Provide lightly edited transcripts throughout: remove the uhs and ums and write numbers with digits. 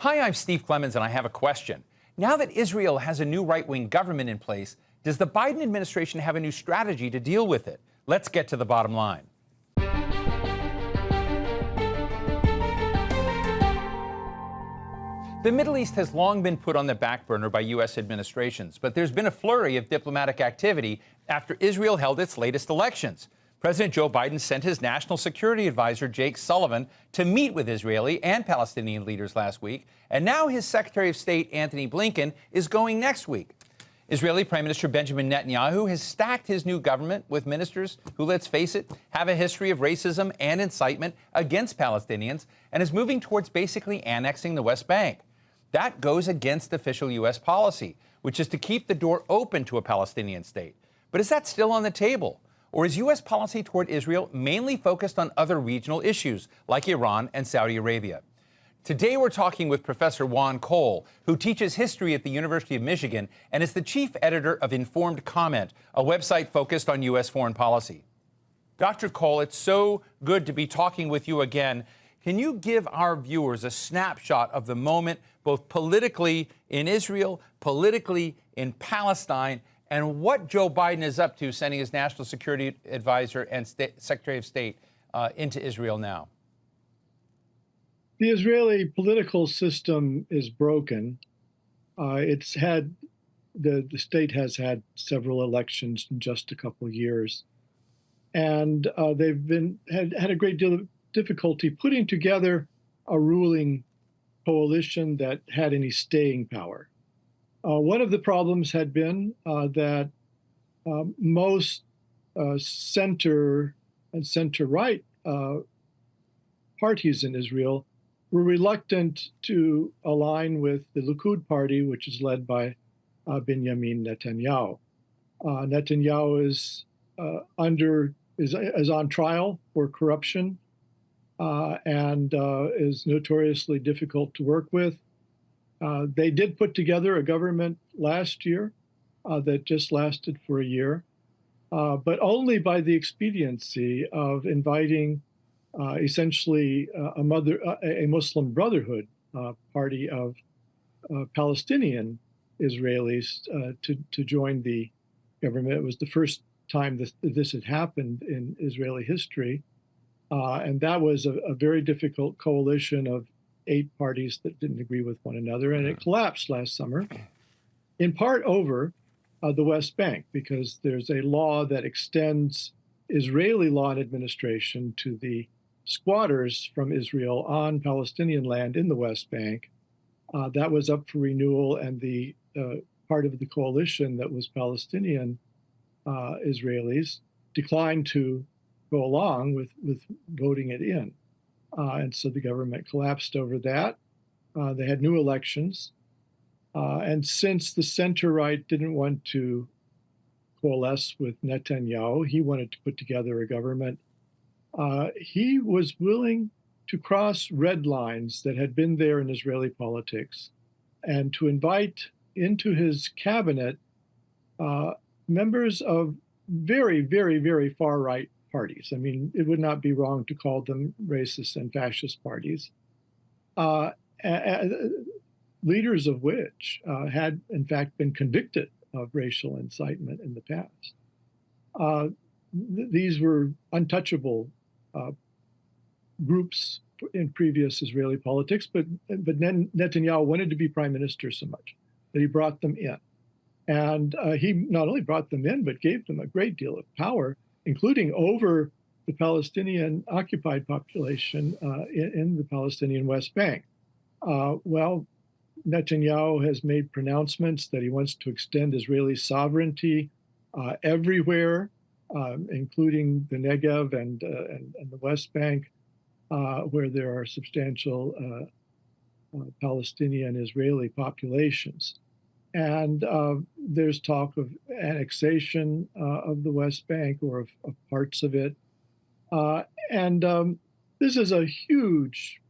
Hi, I'm Steve Clemons, and I have a question. Now that Israel has a new right-wing government in place, does the Biden administration have a new strategy to deal with it? Let's get to the bottom line. The Middle East has long been put on the back burner by U.S. administrations, but there's been a flurry of diplomatic activity after Israel held its latest elections. President Joe Biden sent his national security advisor, Jake Sullivan, to meet with Israeli and Palestinian leaders last week, and now his Secretary of State, Antony Blinken, is going next week. Israeli Prime Minister Benjamin Netanyahu has stacked his new government with ministers who, let's face it, have a history of racism and incitement against Palestinians and is moving towards basically annexing the West Bank. That goes against official U.S. policy, which is to keep the door open to a Palestinian state. But is that still on the table? Or is U.S. policy toward Israel mainly focused on other regional issues like Iran and Saudi Arabia? Today we're talking with Professor Juan Cole, who teaches history at the University of Michigan and is the chief editor of Informed Comment, a website focused on U.S. foreign policy. Dr. Cole, it's so good to be talking with you again. Can you give our viewers a snapshot of the moment, both politically in Israel, politically in Palestine, and what Joe Biden is up to, sending his national security advisor and Secretary of State into Israel now? The Israeli political system is broken. The state has had several elections in just a couple of years, and they've had a great deal of difficulty putting together a ruling coalition that had any staying power. One of the problems had been that most center and center-right parties in Israel were reluctant to align with the Likud party, which is led by Benjamin Netanyahu. Netanyahu is on trial for corruption and is notoriously difficult to work with. They did put together a government last year that just lasted for a year, but only by the expediency of inviting essentially a Muslim Brotherhood party of Palestinian Israelis to join the government. It was the first time this had happened in Israeli history, and that was a very difficult coalition of 8 parties that didn't agree with one another, and it collapsed last summer, in part over the West Bank, because there's a law that extends Israeli law and administration to the squatters from Israel on Palestinian land in the West Bank. That was up for renewal, and the part of the coalition that was Palestinian Israelis declined to go along with voting it in. And so the government collapsed over that. They had new elections. And since the center-right didn't want to coalesce with Netanyahu, he wanted to put together a government. He was willing to cross red lines that had been there in Israeli politics and to invite into his cabinet members of very, very, very far-right parties. I mean, it would not be wrong to call them racist and fascist parties, leaders of which had, in fact, been convicted of racial incitement in the past. These were untouchable groups in previous Israeli politics, but Netanyahu wanted to be prime minister so much that he brought them in. And he not only brought them in, but gave them a great deal of power, including over the Palestinian occupied population in the Palestinian West Bank. Well, Netanyahu has made pronouncements that he wants to extend Israeli sovereignty everywhere, including the Negev and the West Bank, where there are substantial Palestinian Israeli populations. And there's talk of annexation of the West Bank or of parts of it. This is a huge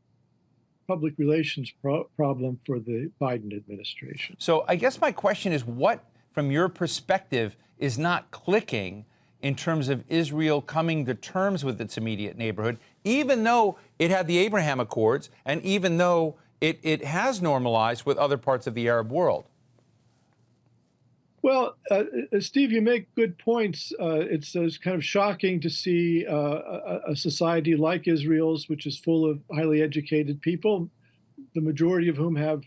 public relations problem for the Biden administration. So I guess my question is, what, from your perspective, is not clicking in terms of Israel coming to terms with its immediate neighborhood, even though it had the Abraham Accords and even though it has normalized with other parts of the Arab world. Well, Steve, you make good points. It's kind of shocking to see a society like Israel's, which is full of highly educated people, the majority of whom have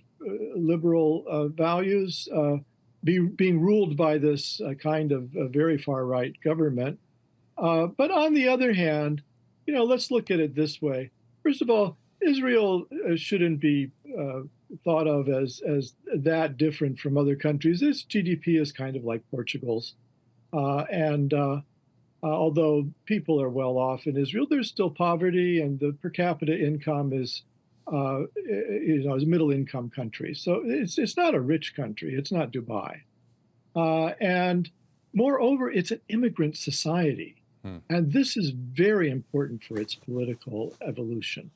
liberal values, being ruled by this kind of very far-right government. But on the other hand, let's look at it this way. First of all, Israel shouldn't be thought of as that different from other countries. Its GDP is kind of like Portugal's, and although people are well off in Israel, there's still poverty, and the per capita income is, is a middle-income country. So it's not a rich country. It's not Dubai, and moreover, it's an immigrant society, and this is very important for its political evolution.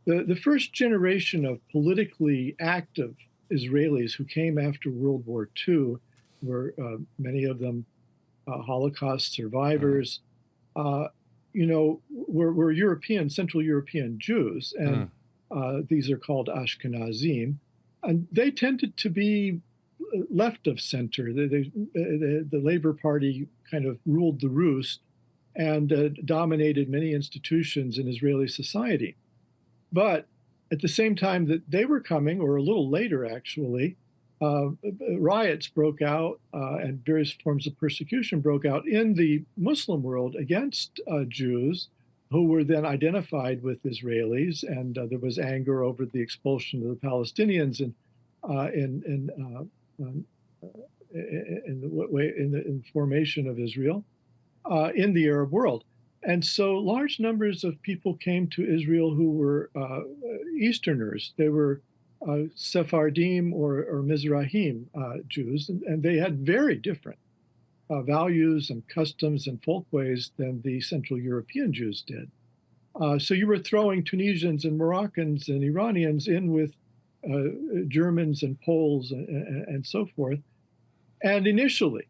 The first generation of politically active Israelis who came after World War II were many of them Holocaust survivors, were European, Central European Jews, and these are called Ashkenazim, and they tended to be left of center. The Labor Party kind of ruled the roost and dominated many institutions in Israeli society. But at the same time that they were coming, or a little later actually, riots broke out and various forms of persecution broke out in the Muslim world against Jews who were then identified with Israelis. And there was anger over the expulsion of the Palestinians in the formation of Israel in the Arab world. And so large numbers of people came to Israel who were Easterners. They were Sephardim or Mizrahim Jews, and they had very different values and customs and folkways than the Central European Jews did. So you were throwing Tunisians and Moroccans and Iranians in with Germans and Poles and so forth. And initially,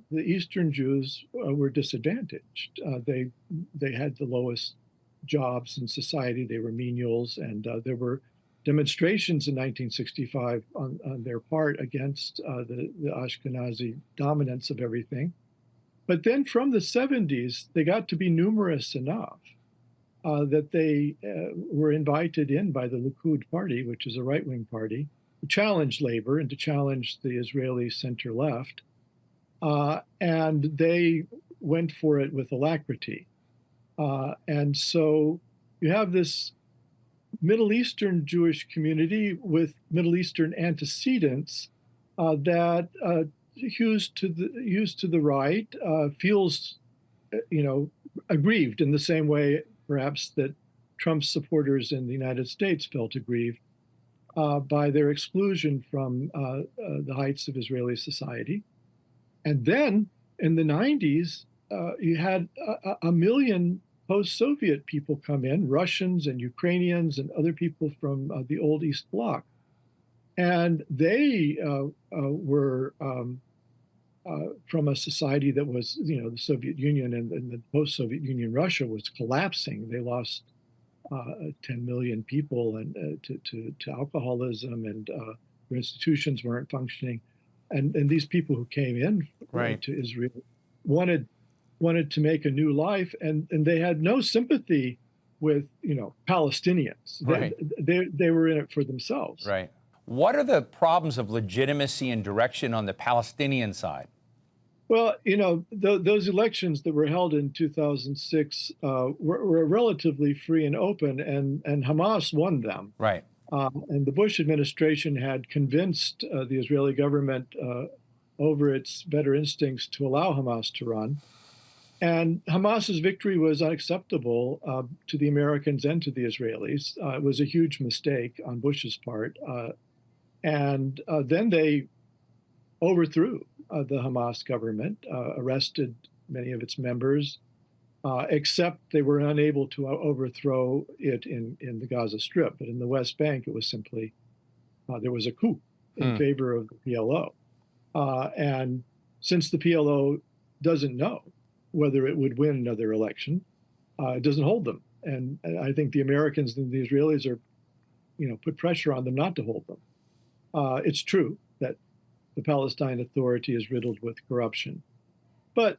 the Eastern Jews were disadvantaged. They had the lowest jobs in society. They were menials, and there were demonstrations in 1965 on their part against the Ashkenazi dominance of everything. But then from the 70s, they got to be numerous enough that they were invited in by the Likud party, which is a right-wing party, to challenge labor and to challenge the Israeli center-left. And they went for it with alacrity. And so you have this Middle Eastern Jewish community with Middle Eastern antecedents that hews to the right, feels, aggrieved in the same way, perhaps, that Trump's supporters in the United States felt aggrieved by their exclusion from the heights of Israeli society. And then in the 90s, you had a million post-Soviet people come in, Russians and Ukrainians and other people from the old East Bloc. And they were from a society that was, the Soviet Union and the post-Soviet Union Russia was collapsing. They lost 10 million people and to alcoholism, and their institutions weren't functioning. And these people who came in to Israel wanted to make a new life, and they had no sympathy with Palestinians. Right. They were in it for themselves. Right. What are the problems of legitimacy and direction on the Palestinian side? Well, those elections that were held in 2006 were relatively free and open, and Hamas won them. Right. And the Bush administration had convinced the Israeli government over its better instincts to allow Hamas to run. And Hamas's victory was unacceptable to the Americans and to the Israelis. It was a huge mistake on Bush's part. And then they overthrew the Hamas government, arrested many of its members, except they were unable to overthrow it in the Gaza Strip. But in the West Bank, it was simply, there was a coup in favor of the PLO. And since the PLO doesn't know whether it would win another election, it doesn't hold them. And I think the Americans and the Israelis are put pressure on them not to hold them. It's true that the Palestine Authority is riddled with corruption, but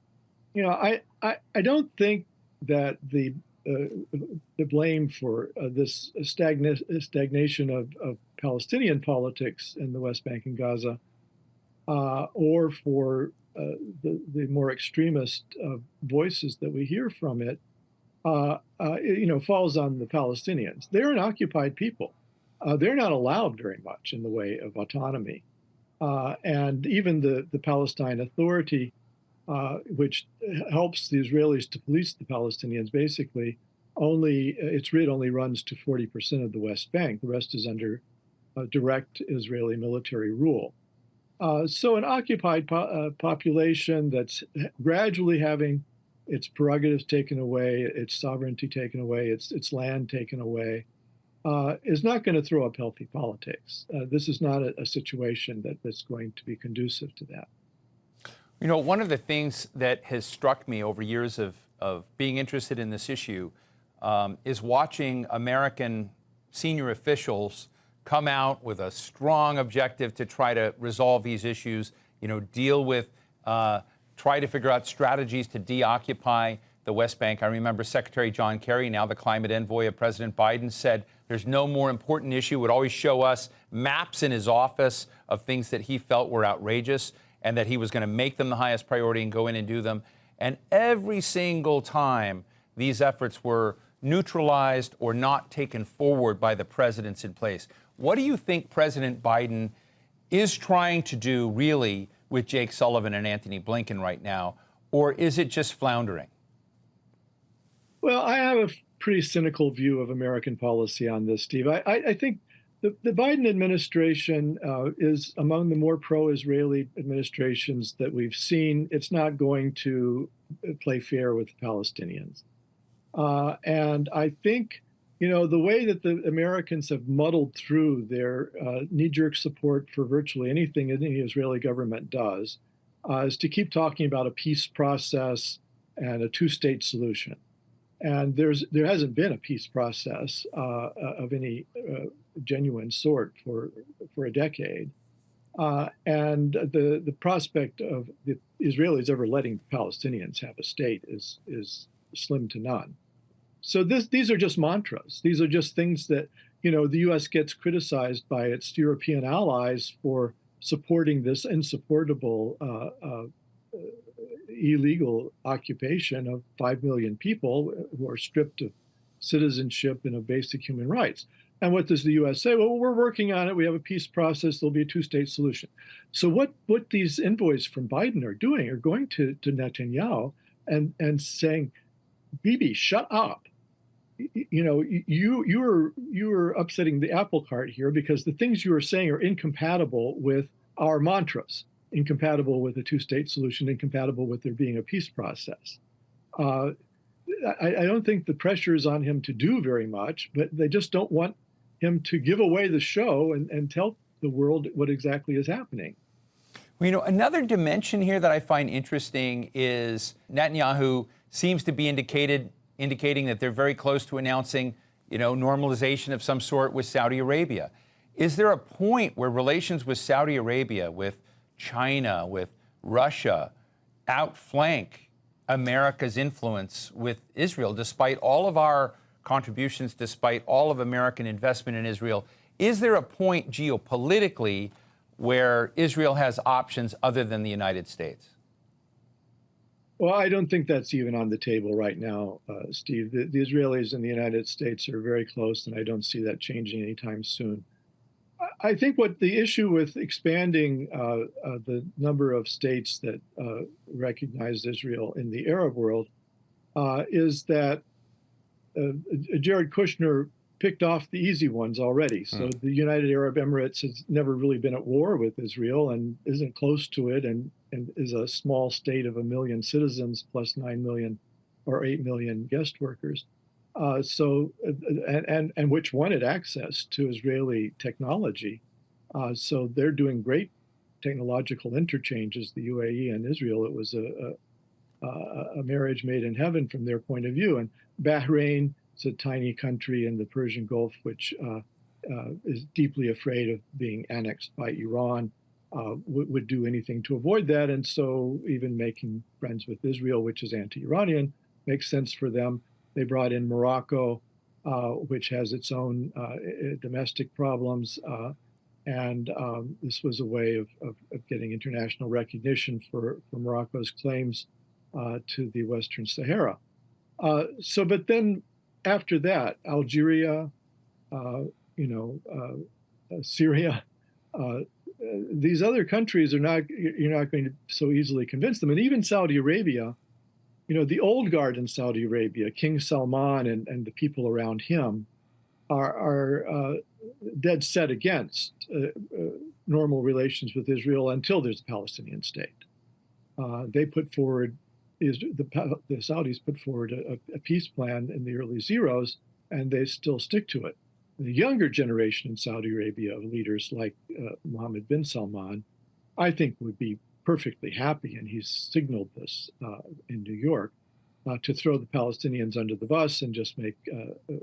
I don't think that the blame for this stagnation of Palestinian politics in the West Bank and Gaza, or for the more extremist voices that we hear from it, falls on the Palestinians. They're an occupied people. They're not allowed very much in the way of autonomy. And even the Palestine Authority, which helps the Israelis to police the Palestinians, basically, its writ only runs to 40% of the West Bank. The rest is under direct Israeli military rule. So an occupied population that's gradually having its prerogatives taken away, its sovereignty taken away, its land taken away, is not going to throw up healthy politics. This is not a situation that's going to be conducive to that. One of the things that has struck me over years of being interested in this issue is watching American senior officials come out with a strong objective to try to resolve these issues, deal with, try to figure out strategies to deoccupy the West Bank. I remember Secretary John Kerry, now the climate envoy of President Biden, said there's no more important issue, would always show us maps in his office of things that he felt were outrageous and that he was going to make them the highest priority and go in and do them. And every single time these efforts were neutralized or not taken forward by the presidents in place. What do you think President Biden is trying to do really with Jake Sullivan and Antony Blinken right now, or is it just floundering? Well, I have a pretty cynical view of American policy on this, Steve. I think the Biden administration is among the more pro-Israeli administrations that we've seen. It's not going to play fair with the Palestinians. And I think, the way that the Americans have muddled through their knee-jerk support for virtually anything any Israeli government does is to keep talking about a peace process and a two-state solution. And there hasn't been a peace process of any genuine sort for a decade. And the prospect of the Israelis ever letting Palestinians have a state is slim to none. So these are just mantras. These are just things that, the U.S. gets criticized by its European allies for supporting this insupportable illegal occupation of 5 million people who are stripped of citizenship and of basic human rights. And what does the U.S. say? Well, we're working on it. We have a peace process. There'll be a two-state solution. So what these envoys from Biden are doing are going to Netanyahu and saying, Bibi, shut up. You are upsetting the apple cart here because the things you are saying are incompatible with our mantras, incompatible with a two-state solution, incompatible with there being a peace process. I don't think the pressure is on him to do very much, but they just don't want him to give away the show and tell the world what exactly is happening. Well, another dimension here that I find interesting is Netanyahu seems to be indicating that they're very close to announcing, normalization of some sort with Saudi Arabia. Is there a point where relations with Saudi Arabia, with China, with Russia, outflank America's influence with Israel, despite all of our contributions, despite all of American investment in Israel? Is there a point geopolitically where Israel has options other than the United States? Well, I don't think that's even on the table right now, Steve. The Israelis and the United States are very close, and I don't see that changing anytime soon. I think what the issue with expanding the number of states that recognize Israel in the Arab world is that Jared Kushner picked off the easy ones already. So the United Arab Emirates has never really been at war with Israel and isn't close to it, and is a small state of 1 million citizens plus 9 million or 8 million guest workers. And which wanted access to Israeli technology. So they're doing great technological interchanges, the UAE and Israel. It was a marriage made in heaven from their point of view. And Bahrain is a tiny country in the Persian Gulf, which is deeply afraid of being annexed by Iran, would do anything to avoid that. And so even making friends with Israel, which is anti-Iranian, makes sense for them. They brought in Morocco, which has its own domestic problems. And this was a way of getting international recognition for Morocco's claims to the Western Sahara. But then after that, Algeria, Syria, these other countries you're not going to so easily convince them. And even Saudi Arabia, the old guard in Saudi Arabia, King Salman and the people around him are dead set against normal relations with Israel until there's a Palestinian state. They put forward, the Saudis put forward a peace plan in the early zeros, and they still stick to it. The younger generation in Saudi Arabia of leaders like Mohammed bin Salman, I think would be perfectly happy, and he's signaled this in New York, to throw the Palestinians under the bus and just make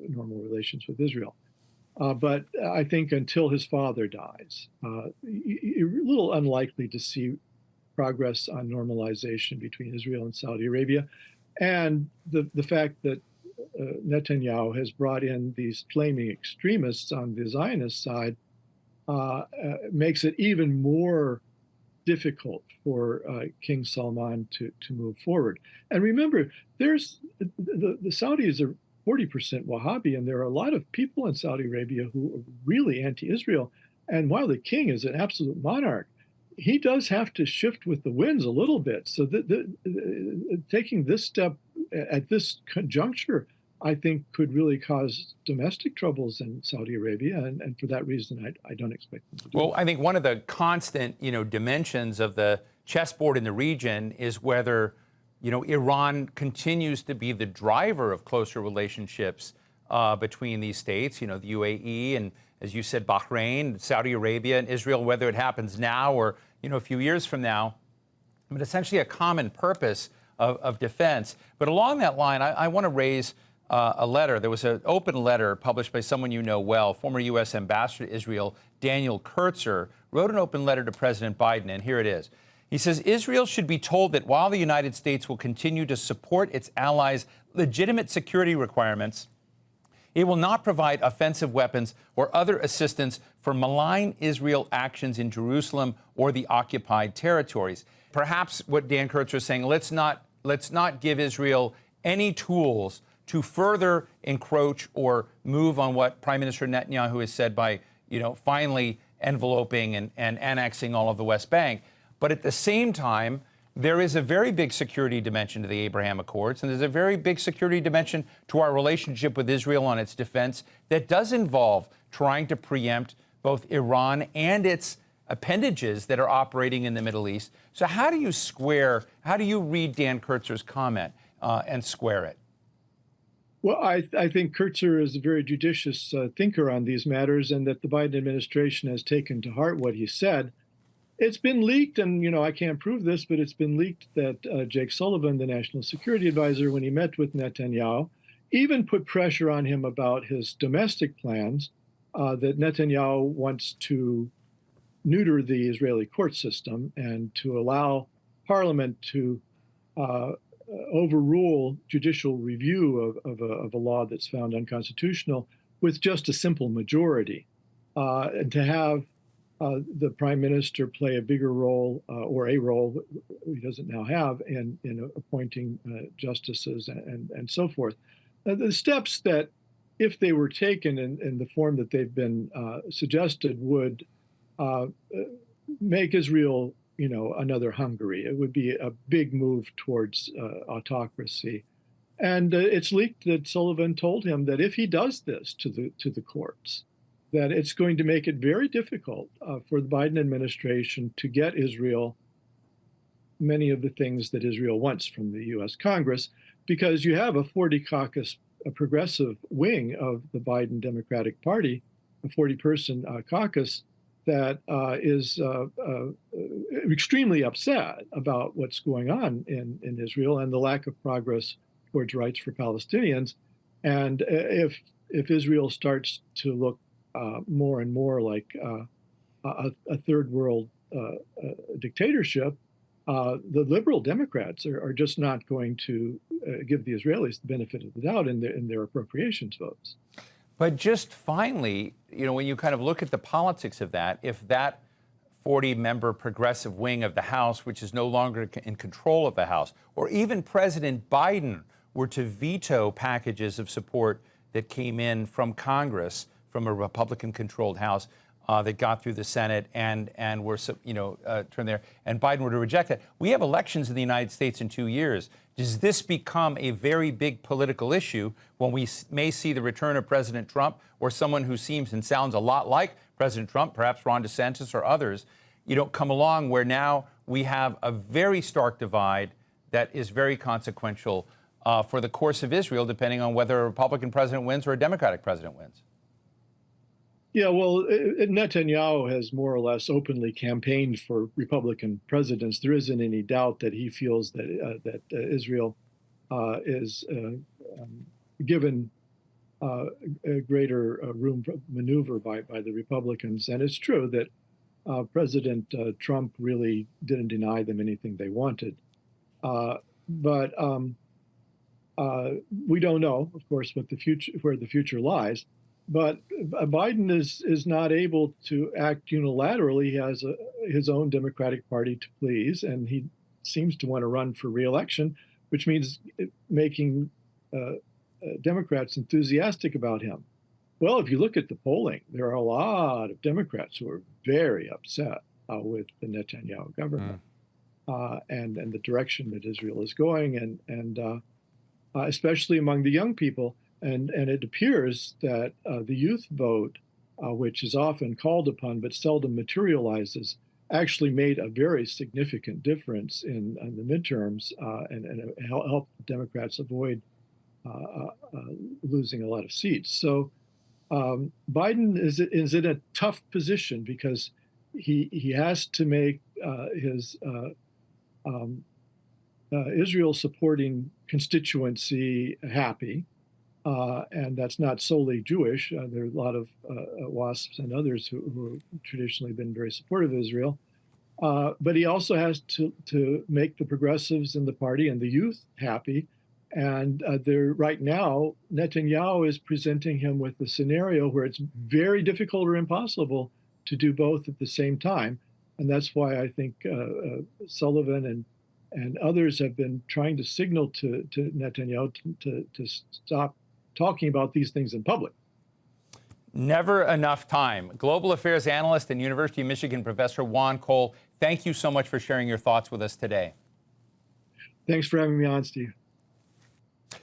normal relations with Israel. But I think until his father dies, you're a little unlikely to see progress on normalization between Israel and Saudi Arabia. And the fact that Netanyahu has brought in these flaming extremists on the Zionist side makes it even more difficult for King Salman to move forward. And remember, the Saudis are 40% Wahhabi, and there are a lot of people in Saudi Arabia who are really anti-Israel. And while the king is an absolute monarch, he does have to shift with the winds a little bit. So taking this step at this conjuncture, I think, could really cause domestic troubles in Saudi Arabia, and for that reason, I don't expect them to do Well, it. I think one of the constant, dimensions of the chessboard in the region is whether, Iran continues to be the driver of closer relationships between these states, the UAE and, as you said, Bahrain, Saudi Arabia, and Israel, whether it happens now or, a few years from now, but essentially a common purpose of defense. But along that line, I want to raise a letter. There was an open letter published by someone you know well, former U.S. Ambassador to Israel, Daniel Kurtzer, wrote an open letter to President Biden, and here it is. He says, Israel should be told that while the United States will continue to support its allies' legitimate security requirements, it will not provide offensive weapons or other assistance for malign Israel actions in Jerusalem or the occupied territories. Perhaps what Dan Kurtzer is saying, let's not give Israel any tools to further encroach or move on what Prime Minister Netanyahu has said by, finally enveloping and annexing all of the West Bank. But at the same time, there is a very big security dimension to the Abraham Accords, and there's a very big security dimension to our relationship with Israel on its defense that does involve trying to preempt both Iran and its appendages that are operating in the Middle East. So how do you read Dan Kurtzer's comment and square it? Well, I think Kurtzer is a very judicious thinker on these matters, and that the Biden administration has taken to heart what he said. It's been leaked, and I can't prove this, but it's been leaked that Jake Sullivan, the national security advisor, when he met with Netanyahu, even put pressure on him about his domestic plans, that Netanyahu wants to neuter the Israeli court system and to allow parliament to overrule judicial review of a law that's found unconstitutional with just a simple majority, and to have the prime minister play a bigger role, or a role he doesn't now have, in appointing justices and so forth. The steps that, if they were taken in the form that they've been suggested, would make Israel, another Hungary. It would be a big move towards autocracy. And it's leaked that Sullivan told him that if he does this to the courts, that it's going to make it very difficult for the Biden administration to get Israel many of the things that Israel wants from the U.S. Congress, because you have a 40 caucus, a progressive wing of the Biden Democratic Party, a 40-person caucus that is extremely upset about what's going on in Israel and the lack of progress towards rights for Palestinians. And if Israel starts to look more and more like a third world dictatorship, the liberal Democrats are just not going to give the Israelis the benefit of the doubt in their appropriations votes. But just finally, when you kind of look at the politics of that, if that 40-member progressive wing of the House, which is no longer in control of the House, or even President Biden were to veto packages of support that came in from Congress, from a Republican-controlled House, that got through the Senate and were, turned there, and Biden were to reject that. We have elections in the United States in 2 years. Does this become a very big political issue when we may see the return of President Trump or someone who seems and sounds a lot like President Trump, perhaps Ron DeSantis or others, come along where now we have a very stark divide that is very consequential for the course of Israel, depending on whether a Republican president wins or a Democratic president wins? Yeah, well, Netanyahu has more or less openly campaigned for Republican presidents. There isn't any doubt that he feels that Israel is given a greater room for maneuver by the Republicans. And it's true that President Trump really didn't deny them anything they wanted. But we don't know, of course, where the future lies. But Biden is not able to act unilaterally. He has his own Democratic Party to please, and he seems to want to run for re-election, which means making Democrats enthusiastic about him. Well, if you look at the polling, there are a lot of Democrats who are very upset with the Netanyahu government and the direction that Israel is going, and especially among the young people. And it appears that the youth vote, which is often called upon but seldom materializes, actually made a very significant difference in the midterms and helped Democrats avoid losing a lot of seats. So Biden is in a tough position because he has to make his Israel-supporting constituency happy. And that's not solely Jewish. There are a lot of WASPs and others who have traditionally been very supportive of Israel. But he also has to make the progressives in the party and the youth happy. And right now, Netanyahu is presenting him with a scenario where it's very difficult or impossible to do both at the same time. And that's why I think Sullivan and others have been trying to signal to Netanyahu to stop talking about these things in public. Never enough time. Global affairs analyst and University of Michigan Professor Juan Cole, thank you so much for sharing your thoughts with us today. Thanks for having me on, Steve.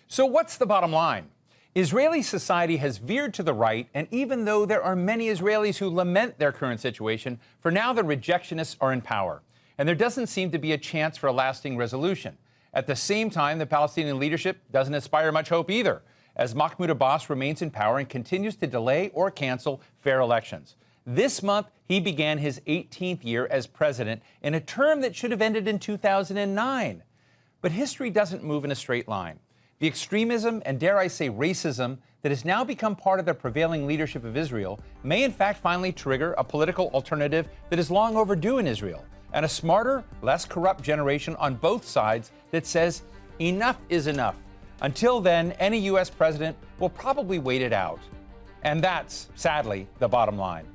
So what's the bottom line? Israeli society has veered to the right, and even though there are many Israelis who lament their current situation, for now the rejectionists are in power, and there doesn't seem to be a chance for a lasting resolution. At the same time, the Palestinian leadership doesn't inspire much hope either, as Mahmoud Abbas remains in power and continues to delay or cancel fair elections. This month, he began his 18th year as president in a term that should have ended in 2009. But history doesn't move in a straight line. The extremism and, dare I say, racism that has now become part of the prevailing leadership of Israel may in fact finally trigger a political alternative that is long overdue in Israel, and a smarter, less corrupt generation on both sides that says enough is enough. Until then, any U.S. president will probably wait it out. And that's, sadly, the bottom line.